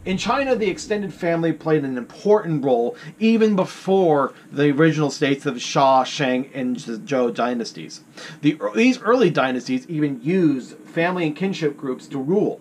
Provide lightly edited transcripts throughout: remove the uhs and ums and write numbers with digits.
In China, the extended family played an important role even before the original states of Xia, Shang, and Zhou dynasties. These early dynasties even used family and kinship groups to rule.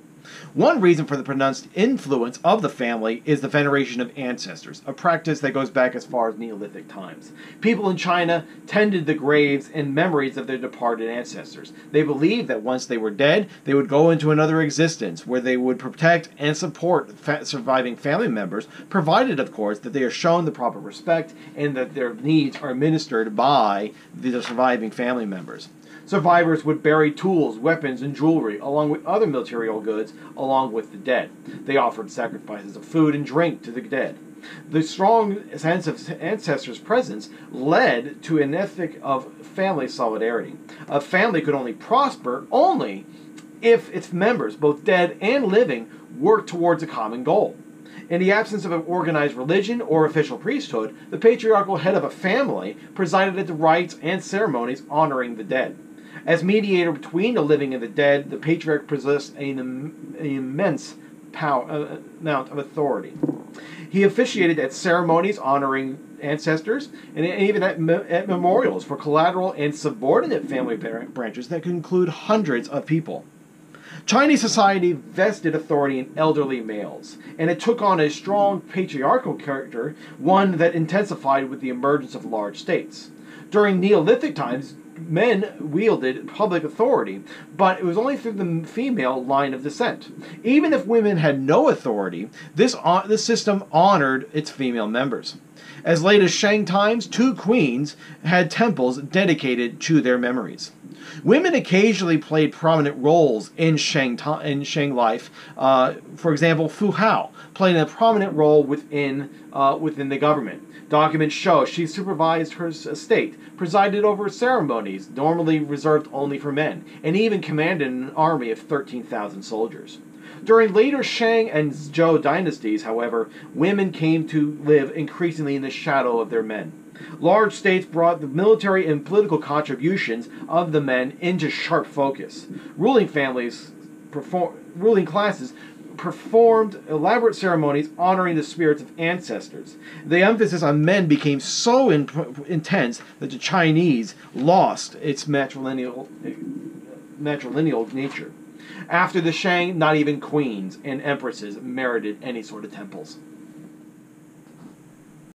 One reason for the pronounced influence of the family is the veneration of ancestors, a practice that goes back as far as Neolithic times. People in China tended the graves and memories of their departed ancestors. They believed that once they were dead, they would go into another existence where they would protect and support surviving family members, provided, of course, that they are shown the proper respect and that their needs are administered by the surviving family members. Survivors would bury tools, weapons, and jewelry, along with other material goods, along with the dead. They offered sacrifices of food and drink to the dead. The strong sense of ancestors' presence led to an ethic of family solidarity. A family could only prosper if its members, both dead and living, worked towards a common goal. In the absence of an organized religion or official priesthood, the patriarchal head of a family presided at the rites and ceremonies honoring the dead. As mediator between the living and the dead, the patriarch possessed an immense amount of authority. He officiated at ceremonies honoring ancestors and even at memorials for collateral and subordinate family branches that could include hundreds of people. Chinese society vested authority in elderly males, and it took on a strong patriarchal character, one that intensified with the emergence of large states. During Neolithic times, men wielded public authority, but it was only through the female line of descent. Even if women had no authority, this system honored its female members. As late as Shang times, 2 queens had temples dedicated to their memories. Women occasionally played prominent roles in Shang life. For example, Fu Hao played a prominent role within the government. Documents show she supervised her estate, presided over ceremonies normally reserved only for men, and even commanded an army of 13,000 soldiers. During later Shang and Zhou dynasties, however, women came to live increasingly in the shadow of their men. Large states brought the military and political contributions of the men into sharp focus. Ruling classes performed elaborate ceremonies honoring the spirits of ancestors. The emphasis on men became so intense that the Chinese lost its matrilineal nature. After the Shang, not even queens and empresses merited any sort of temples.